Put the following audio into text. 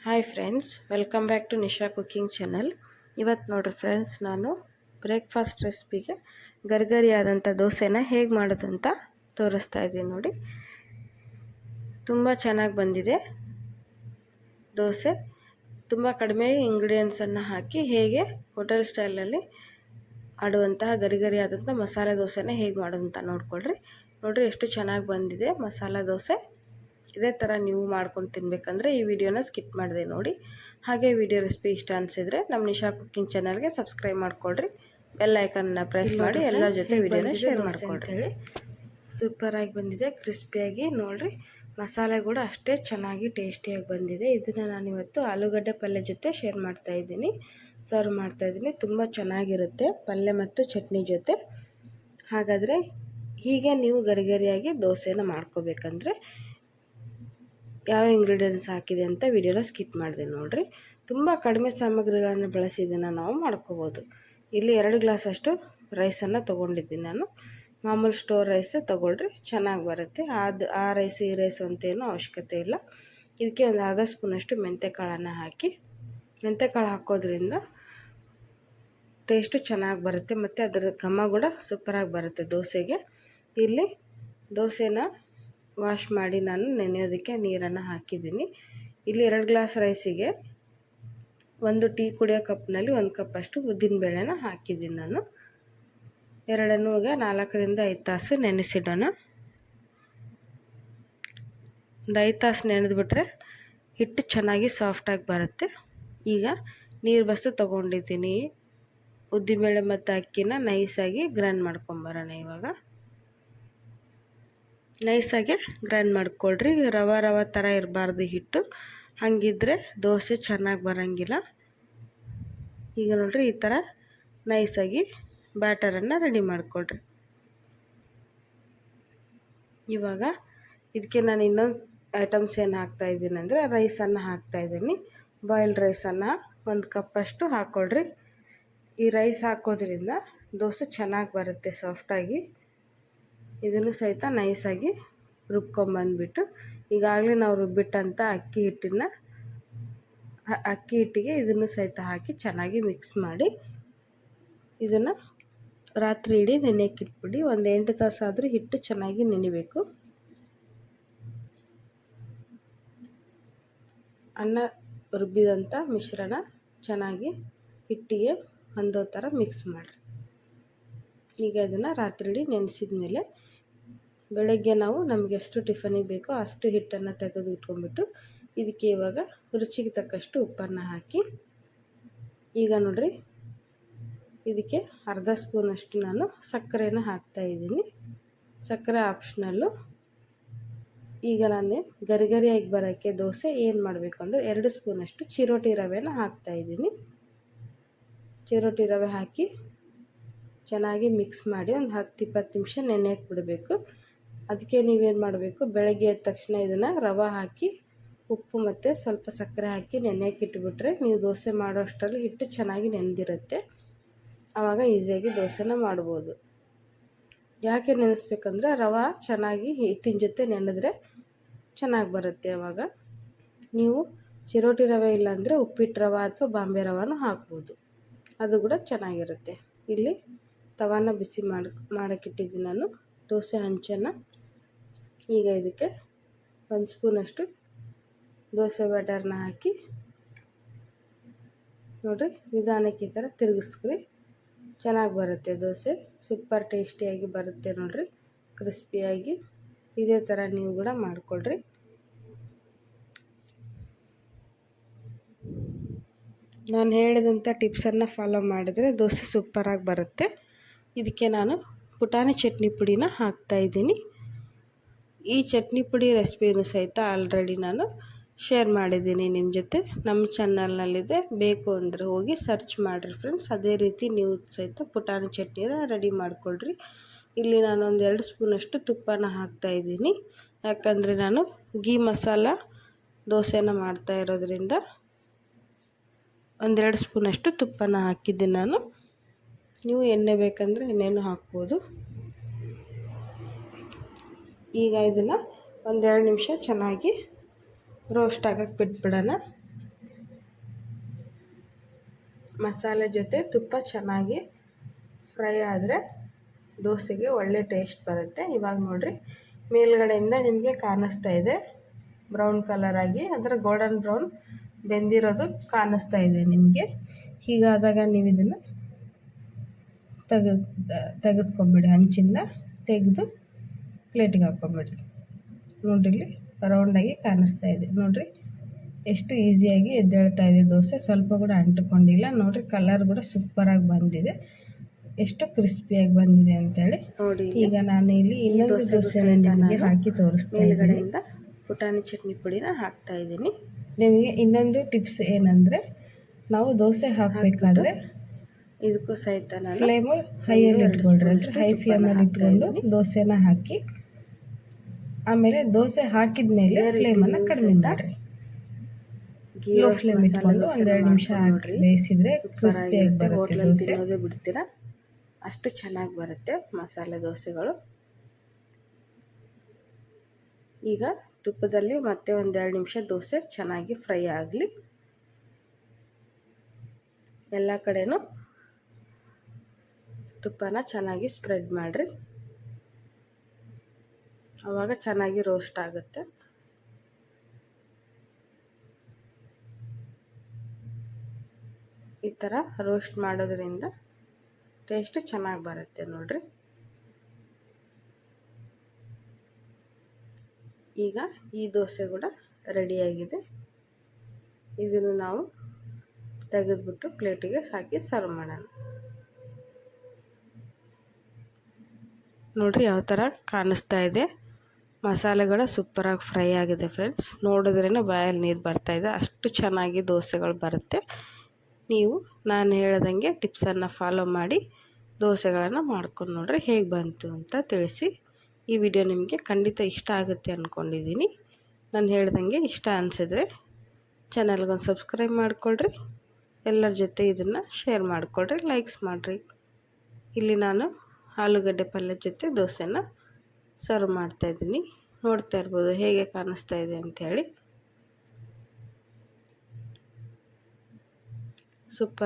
Hi friends, welcome back to Nisha cooking channel. ಇವತ್ತು ನೋಡ್ರಿ friends, ನಾನು ಬ್ರೇಕ್ಫಾಸ್ಟ್ ರೆಸಿಪಿಗೆ ಗರಿಗರಿಯಾದಂಥ ದೋಸೆನ ಹೇಗೆ ಮಾಡೋದಂತ ತೋರಿಸ್ತಾ ಇದ್ದೀನಿ ನೋಡಿ. ತುಂಬ ಚೆನ್ನಾಗಿ ಬಂದಿದೆ ದೋಸೆ. ತುಂಬ ಕಡಿಮೆ ಇಂಗ್ರೀಡಿಯೆಂಟ್ಸನ್ನು ಹಾಕಿ ಹೇಗೆ ಹೋಟೆಲ್ ಸ್ಟೈಲಲ್ಲಿ ಆಡುವಂತಹ ಗರಿಗರಿಯಾದಂಥ ಮಸಾಲೆ ದೋಸೆನ ಹೇಗೆ ಮಾಡೋದಂತ ನೋಡ್ರಿ ಎಷ್ಟು ಚೆನ್ನಾಗಿ ಬಂದಿದೆ ಮಸಾಲೆ ದೋಸೆ. ಇದೇ ಥರ ನೀವು ಮಾಡ್ಕೊಂಡು ತಿನ್ನಬೇಕಂದ್ರೆ ಈ ವಿಡಿಯೋನ ಸ್ಕಿಪ್ ಮಾಡಿದೆ ನೋಡಿ. ಹಾಗೆ ವಿಡಿಯೋ ರೆಸಿಪಿ ಇಷ್ಟ ಅನಿಸಿದರೆ ನಮ್ಮ ನಿಶಾ ಕುಕಿಂಗ್ ಚಾನಲ್ಗೆ ಸಬ್ಸ್ಕ್ರೈಬ್ ಮಾಡಿಕೊಡ್ರಿ, ಬೆಲ್ ಐಕನ್ನ ಪ್ರೆಸ್ ಮಾಡಿ ಎಲ್ಲ ಜೊತೆ ವಿಡಿಯೋನ ಶೇರ್ ಮಾಡ್ಕೊಳ್ರಿ. ಸೂಪರಾಗಿ ಬಂದಿದೆ, ಕ್ರಿಸ್ಪಿಯಾಗಿ ನೋಡಿರಿ. ಮಸಾಲೆ ಕೂಡ ಅಷ್ಟೇ ಚೆನ್ನಾಗಿ ಟೇಸ್ಟಿಯಾಗಿ ಬಂದಿದೆ. ಇದನ್ನು ನಾನಿವತ್ತು ಆಲೂಗಡ್ಡೆ ಪಲ್ಯ ಜೊತೆ ಶೇರ್ ಮಾಡ್ತಾಯಿದ್ದೀನಿ, ಸರ್ವ್ ಮಾಡ್ತಾಯಿದ್ದೀನಿ. ತುಂಬ ಚೆನ್ನಾಗಿರುತ್ತೆ ಪಲ್ಯ ಮತ್ತು ಚಟ್ನಿ ಜೊತೆ. ಹಾಗಾದರೆ ಹೀಗೆ ನೀವು ಗರಿಗರಿಯಾಗಿ ದೋಸೆನ ಮಾಡ್ಕೋಬೇಕಂದ್ರೆ ಯಾವ ಇಂಗ್ರೀಡಿಯೆಂಟ್ಸ್ ಹಾಕಿದೆ ಅಂತ ವಿಡಿಯೋನ ಸ್ಕಿಪ್ ಮಾಡಿದೆ ನೋಡಿರಿ. ತುಂಬ ಕಡಿಮೆ ಸಾಮಗ್ರಿಗಳನ್ನು ಬಳಸಿ ಇದನ್ನು ನಾವು ಮಾಡ್ಕೋಬೋದು. ಇಲ್ಲಿ 2 ಗ್ಲಾಸ್ ಅಷ್ಟು ರೈಸನ್ನು ತೊಗೊಂಡಿದ್ದೀನಿ ನಾನು. ಮಾಮೂಲು ಸ್ಟೋರ್ ರೈಸೇ ತೊಗೊಳ್ರಿ, ಚೆನ್ನಾಗಿ ಬರುತ್ತೆ. ಆ ರೈಸ್ ಈ ರೈಸ್ ಅಂತೇನೂ ಅವಶ್ಯಕತೆ ಇಲ್ಲ. ಇದಕ್ಕೆ ಒಂದು ಅರ್ಧ ಸ್ಪೂನಷ್ಟು ಮೆಂತ್ಯಕಾಳನ್ನು ಹಾಕಿ, ಮೆಂತ್ಯಕಾಳು ಹಾಕೋದ್ರಿಂದ ಟೇಸ್ಟು ಚೆನ್ನಾಗಿ ಬರುತ್ತೆ ಮತ್ತು ಅದರ ಘಮ ಕೂಡ ಸೂಪರಾಗಿ ಬರುತ್ತೆ ದೋಸೆಗೆ. ಇಲ್ಲಿ ದೋಸೆನ ವಾಶ್ ಮಾಡಿ ನಾನು ನೆನೆಯೋದಕ್ಕೆ ನೀರನ್ನು ಹಾಕಿದ್ದೀನಿ. ಇಲ್ಲಿ 2 ಗ್ಲಾಸ್ ರೈಸಿಗೆ 1 ಟೀ ಕುಡಿಯೋ ಕಪ್ನಲ್ಲಿ 1 ಕಪ್ಪಷ್ಟು ಉದ್ದಿನಬೇಳೆನ ಹಾಕಿದ್ದೀನಿ ನಾನು. ಎರಡನ್ನೂ ಈಗ 4ರಿಂದ 5 ತಾಸು ನೆನೆಸಿಡೋಣ. ಒಂದು 5 ತಾಸು ನೆನೆದ್ಬಿಟ್ರೆ ಹಿಟ್ಟು ಚೆನ್ನಾಗಿ ಸಾಫ್ಟಾಗಿ ಬರುತ್ತೆ. ಈಗ ನೀರು ಬಸ್ತು ತೊಗೊಂಡಿದ್ದೀನಿ. ಉದ್ದಿನಬೇಳೆ ಮತ್ತು ಅಕ್ಕಿನ ನೈಸಾಗಿ ಗ್ರೈಂಡ್ ಮಾಡ್ಕೊಂಬರೋಣ. ಇವಾಗ ನೈಸಾಗಿ ಗ್ರೈಂಡ್ ಮಾಡ್ಕೊಳ್ರಿ. ರವೆ ಥರ ಇರಬಾರ್ದು ಹಿಟ್ಟು, ಹಾಗಿದ್ರೆ ದೋಸೆ ಚೆನ್ನಾಗಿ ಬರೋಂಗಿಲ್ಲ. ಈಗ ನೋಡಿರಿ, ಈ ಥರ ನೈಸಾಗಿ ಬ್ಯಾಟರನ್ನು ರೆಡಿ ಮಾಡಿಕೊಳ್ರಿ. ಇವಾಗ ಇದಕ್ಕೆ ನಾನು ಇನ್ನೊಂದು ಐಟಮ್ಸ್ ಏನು ಹಾಕ್ತಾಯಿದ್ದೀನಿ ಅಂದರೆ ರೈಸನ್ನು ಹಾಕ್ತಾಯಿದ್ದೀನಿ. ಬಾಯ್ಲ್ಡ್ ರೈಸನ್ನು 1 ಕಪ್ಪಷ್ಟು ಹಾಕ್ಕೊಳ್ರಿ. ಈ ರೈಸ್ ಹಾಕೋದ್ರಿಂದ ದೋಸೆ ಚೆನ್ನಾಗಿ ಬರುತ್ತೆ ಸಾಫ್ಟಾಗಿ. ಇದನ್ನು ಸಹಿತ ನೈಸಾಗಿ ರುಬ್ಕೊಂಬಂದ್ಬಿಟ್ಟು, ಈಗಾಗಲೇ ನಾವು ರುಬ್ಬಿಟ್ಟಂಥ ಅಕ್ಕಿ ಹಿಟ್ಟಿಗೆ ಇದನ್ನು ಸಹಿತ ಹಾಕಿ ಚೆನ್ನಾಗಿ ಮಿಕ್ಸ್ ಮಾಡಿ ಇದನ್ನು ರಾತ್ರಿ ಇಡೀ ನೆನೆಯೋಕೆ ಇಟ್ಬಿಡಿ. ಒಂದು 8 ತಾಸಾದರೂ ಹಿಟ್ಟು ಚೆನ್ನಾಗಿ ನೆನಿಬೇಕು. ಅನ್ನ ರುಬ್ಬಿದಂಥ ಮಿಶ್ರಣ ಚೆನ್ನಾಗಿ ಹಿಟ್ಟಿಗೆ ಹೊಂದೋ ಥರ ಮಿಕ್ಸ್ ಮಾಡಿರಿ. ಈಗ ಇದನ್ನು ರಾತ್ರಿ ಇಡೀ ನೆನೆಸಿದ ಮೇಲೆ ಬೆಳಗ್ಗೆ ನಾವು ನಮಗೆ ಎಷ್ಟು ಟಿಫನಿಗೆ ಬೇಕೋ ಅಷ್ಟು ಹಿಟ್ಟನ್ನು ತೆಗೆದು ಇಟ್ಕೊಂಡ್ಬಿಟ್ಟು ಇದಕ್ಕೆ ಇವಾಗ ರುಚಿಗೆ ತಕ್ಕಷ್ಟು ಉಪ್ಪನ್ನು ಹಾಕಿ, ಈಗ ನೋಡಿರಿ ಇದಕ್ಕೆ ಅರ್ಧ ಸ್ಪೂನಷ್ಟು ನಾನು ಸಕ್ಕರೆನ ಹಾಕ್ತಾಯಿದ್ದೀನಿ. ಸಕ್ಕರೆ ಆಪ್ಷನಲ್ಲು. ಈಗ ನಾನು ಗರಿಗರಿಯಾಗಿ ಬರೋಕ್ಕೆ ದೋಸೆ ಏನು ಮಾಡಬೇಕು ಅಂದರೆ 2 ಸ್ಪೂನಷ್ಟು ಚಿರೋಟಿ ರವೆನ ಹಾಕ್ತಾಯಿದ್ದೀನಿ. ಚಿರೋಟಿ ರವೆ ಹಾಕಿ ಚೆನ್ನಾಗಿ ಮಿಕ್ಸ್ ಮಾಡಿ ಒಂದು 10-20 ನಿಮಿಷ ನೆನೆಯಕ್ಕೆ ಬಿಡಬೇಕು. ಅದಕ್ಕೆ ನೀವೇನು ಮಾಡಬೇಕು, ಬೆಳಗ್ಗೆ ಎದ್ದ ತಕ್ಷಣ ಇದನ್ನು ರವೆ ಹಾಕಿ ಉಪ್ಪು ಮತ್ತು ಸ್ವಲ್ಪ ಸಕ್ಕರೆ ಹಾಕಿ ನೆನೆಯಕ್ಕೆ ಇಟ್ಬಿಟ್ರೆ ನೀವು ದೋಸೆ ಮಾಡೋ ಅಷ್ಟರಲ್ಲಿ ಹಿಟ್ಟು ಚೆನ್ನಾಗಿ ನೆನೆದಿರುತ್ತೆ. ಆವಾಗ ಈಸಿಯಾಗಿ ದೋಸೆನ ಮಾಡ್ಬೋದು. ಯಾಕೆ ನೆನೆಸ್ಬೇಕಂದ್ರೆ ರವೆ ಚೆನ್ನಾಗಿ ಹಿಟ್ಟಿನ ಜೊತೆ ನೆನೆದ್ರೆ ಚೆನ್ನಾಗಿ ಬರುತ್ತೆ. ಆವಾಗ ನೀವು ಚಿರೋಟಿ ರವೆ ಇಲ್ಲಾಂದರೆ ಉಪ್ಪಿಟ್ಟು ರವೆ ಅಥವಾ ಬಾಂಬೆ ರವೆನೂ ಹಾಕ್ಬೋದು, ಅದು ಕೂಡ ಚೆನ್ನಾಗಿರುತ್ತೆ. ಇಲ್ಲಿ ತವಾನ ಬಿಸಿ ಮಾಡೋಕ್ಕಿಟ್ಟಿದ್ದೀನಿ ನಾನು, ದೋಸೆ ಹಂಚನ್ನು. ಈಗ ಇದಕ್ಕೆ 1 ಸ್ಪೂನಷ್ಟು ದೋಸೆ ಬ್ಯಾಟರ್ನ ಹಾಕಿ ನೋಡಿರಿ, ನಿಧಾನಕ್ಕೆ ಈ ಥರ ತಿರುಗಿಸ್ರಿ. ಚೆನ್ನಾಗಿ ಬರುತ್ತೆ ದೋಸೆ, ಸೂಪರ್ ಟೇಸ್ಟಿಯಾಗಿ ಬರುತ್ತೆ ನೋಡಿರಿ, ಕ್ರಿಸ್ಪಿಯಾಗಿ. ಇದೇ ಥರ ನೀವು ಕೂಡ ಮಾಡಿಕೊಳ್ರಿ. ನಾನು ಹೇಳಿದಂಥ ಟಿಪ್ಸನ್ನು ಫಾಲೋ ಮಾಡಿದರೆ ದೋಸೆ ಸೂಪರಾಗಿ ಬರುತ್ತೆ. ಇದಕ್ಕೆ ನಾನು ಪುಟಾಣಿ ಚಟ್ನಿ ಪುಡಿನ ಹಾಕ್ತಾಯಿದ್ದೀನಿ. ಈ ಚಟ್ನಿ ಪುಡಿ ರೆಸಿಪಿನೂ ಸಹಿತ ಆಲ್ರೆಡಿ ನಾನು ಶೇರ್ ಮಾಡಿದ್ದೀನಿ ನಿಮ್ಮ ಜೊತೆ, ನಮ್ಮ ಚಾನಲ್ನಲ್ಲಿದೆ. ಬೇಕು ಅಂದರೆ ಹೋಗಿ ಸರ್ಚ್ ಮಾಡಿರಿ ಫ್ರೆಂಡ್ಸ್. ಅದೇ ರೀತಿ ನೀವು ಸಹಿತ ಪುಟಾಣಿ ಚಟ್ನಿನ ರೆಡಿ ಮಾಡಿಕೊಳ್ರಿ. ಇಲ್ಲಿ ನಾನು ಒಂದು 2 ಸ್ಪೂನಷ್ಟು ತುಪ್ಪನ ಹಾಕ್ತಾಯಿದ್ದೀನಿ. ಯಾಕಂದರೆ ನಾನು ಗೀ ಮಸಾಲ ದೋಸೆನ ಮಾಡ್ತಾ ಇರೋದ್ರಿಂದ 1-2 ಸ್ಪೂನಷ್ಟು ತುಪ್ಪನ ಹಾಕಿದ್ದೀನಿ ನಾನು. ನೀವು ಎಣ್ಣೆ ಬೇಕಂದರೆ ಎಣ್ಣೆನೂ ಹಾಕ್ಬೋದು. ಈಗ ಇದನ್ನು 1-2 ನಿಮಿಷ ಚೆನ್ನಾಗಿ ರೋಸ್ಟ್ ಆಗೋಕ್ಕೆ ಬಿಟ್ಬಿಡೋಣ. ಮಸಾಲೆ ಜೊತೆ ತುಪ್ಪ ಚೆನ್ನಾಗಿ ಫ್ರೈ ಆದರೆ ದೋಸೆಗೆ ಒಳ್ಳೆ ಟೇಸ್ಟ್ ಬರುತ್ತೆ. ಇವಾಗ ನೋಡಿರಿ ಮೇಲ್ಗಡೆಯಿಂದ ನಿಮಗೆ ಕಾಣಿಸ್ತಾ ಇದೆ ಬ್ರೌನ್ ಕಲರ್ ಆಗಿ, ಅಂದರೆ ಗೋಲ್ಡನ್ ಬ್ರೌನ್ ಬೆಂದಿರೋದು ಕಾಣಿಸ್ತಾ ಇದೆ ನಿಮಗೆ. ಹೀಗಾದಾಗ ನೀವು ಇದನ್ನು ತೆಗೆದುಕೊಂಬಿಡಿ, ಹಂಚಿಂದ ತೆಗೆದು ಪ್ಲೇಟಿಗೆ ಹಾಕ್ಕೊಂಬಿಡಿ. ನೋಡಿರಿ ಇಲ್ಲಿ ರೌಂಡಾಗಿ ಕಾಣಿಸ್ತಾ ಇದೆ. ನೋಡಿರಿ ಎಷ್ಟು ಈಸಿಯಾಗಿ ಎದ್ದೇಳ್ತಾ ಇದೆ ದೋಸೆ, ಸ್ವಲ್ಪ ಕೂಡ ಅಂಟುಕೊಂಡಿಲ್ಲ. ನೋಡಿರಿ ಕಲರ್ ಕೂಡ ಸೂಪರಾಗಿ ಬಂದಿದೆ, ಎಷ್ಟು ಕ್ರಿಸ್ಪಿಯಾಗಿ ಬಂದಿದೆ ಅಂತೇಳಿ. ನೋಡಿ ಈಗ ನಾನು ಇಲ್ಲಿ ಇನ್ನೊಂದು ದೋಸೆನ ನಿಮಗೆ ಹಾಕಿ ತೋರಿಸ್ತಾ ಇದ್ದೀನಿ. ಪುಟಾಣಿ ಚಟ್ನಿ ಪುಡಿನ ಹಾಕ್ತಾ ಇದ್ದೀನಿ. ನಿಮಗೆ ಇನ್ನೊಂದು ಟಿಪ್ಸ್ ಏನಂದರೆ, ನಾವು ದೋಸೆ ಹಾಕಬೇಕಾದ್ರೆ ಇದಕ್ಕೂ ಸಹಿತ ನಾನು ಫ್ಲೇಮು ಹೈಯಲ್ಲಿ ಇಟ್ಕೊಳ್ರಿ, ಅಂದರೆ ಹೈ ಫ್ಲೇಮಲ್ಲಿ ಇಟ್ಕೊಂಡು ದೋಸೆನ ಹಾಕಿ, ಆಮೇಲೆ ದೋಸೆ ಹಾಕಿದ ಮೇಲೆ ಫ್ಲೇಮನ್ನು ಕಡಿಮೆ ಮಾಡಿರಿ. ಲೋ ಫ್ಲೇಮ್ ಇಟ್ಕೊಂಡು 1-2 ನಿಮಿಷ ಹಾಕಿ ಬೇಯಿಸಿದರೆ ಕ್ರಿಸ್ಪಿಯಾಗಿ ಬರುತ್ತೆ ದೋಸೆ. ತಿನ್ನೋದೇ ಬಿಡ್ತೀರಾ, ಅಷ್ಟು ಚೆನ್ನಾಗಿ ಬರುತ್ತೆ ಮಸಾಲೆ ದೋಸೆಗಳು. ಈಗ ತುಪ್ಪದಲ್ಲಿ ಮತ್ತೆ 1-2 ನಿಮಿಷ ದೋಸೆ ಚೆನ್ನಾಗಿ ಫ್ರೈ ಆಗಲಿ. ಎಲ್ಲ ಕಡೆನೂ ತುಪ್ಪನ ಚೆನ್ನಾಗಿ ಸ್ಪ್ರೆಡ್ ಮಾಡಿರಿ, ಆವಾಗ ಚೆನ್ನಾಗಿ ರೋಸ್ಟ್ ಆಗುತ್ತೆ. ಈ ಥರ ರೋಸ್ಟ್ ಮಾಡೋದ್ರಿಂದ ಟೇಸ್ಟ್ ಚೆನ್ನಾಗಿ ಬರುತ್ತೆ ನೋಡಿರಿ. ಈಗ ಈ ದೋಸೆ ಕೂಡ ರೆಡಿಯಾಗಿದೆ. ಇದನ್ನು ನಾವು ತೆಗೆದುಬಿಟ್ಟು ಪ್ಲೇಟಿಗೆ ಹಾಕಿ ಸರ್ವ್ ಮಾಡೋಣ. ನೋಡಿರಿ ಯಾವ ಥರ ಕಾಣಿಸ್ತಾ ಇದೆ. ಮಸಾಲೆಗಳು ಸೂಪರಾಗಿ ಫ್ರೈ ಆಗಿದೆ ಫ್ರೆಂಡ್ಸ್. ನೋಡಿದ್ರೇ ಬಾಯಲ್ಲಿ ನೀರು ಬರ್ತಾಯಿದೆ, ಅಷ್ಟು ಚೆನ್ನಾಗಿ ದೋಸೆಗಳು ಬರುತ್ತೆ. ನೀವು ನಾನು ಹೇಳ್ದಂಗೆ ಟಿಪ್ಸನ್ನು ಫಾಲೋ ಮಾಡಿ ದೋಸೆಗಳನ್ನು ಮಾಡ್ಕೊಂಡು ನೋಡಿರಿ ಹೇಗೆ ಬಂತು ಅಂತ ತಿಳಿಸಿ. ಈ ವಿಡಿಯೋ ನಿಮಗೆ ಖಂಡಿತ ಇಷ್ಟ ಆಗುತ್ತೆ ಅಂದ್ಕೊಂಡಿದ್ದೀನಿ. ನಾನು ಹೇಳ್ದಂಗೆ ಇಷ್ಟ ಅನಿಸಿದ್ರೆ ಚಾನಲ್ಗೊಂದು ಸಬ್ಸ್ಕ್ರೈಬ್ ಮಾಡಿಕೊಳ್ರಿ, ಎಲ್ಲರ ಜೊತೆ ಇದನ್ನು ಶೇರ್ ಮಾಡಿಕೊಳ್ರಿ, ಲೈಕ್ಸ್ ಮಾಡಿರಿ. ಇಲ್ಲಿ ನಾನು ಆಲೂಗಡ್ಡೆ ಪಲ್ಯ ಜೊತೆ ದೋಸೆನ ಸರ್ವ್ ಮಾಡ್ತಾಯಿದ್ದೀನಿ. ನೋಡ್ತಾ ಇರ್ಬೋದು ಹೇಗೆ ಕಾಣಿಸ್ತಾ ಇದೆ ಅಂಥೇಳಿ. ಸೂಪರ್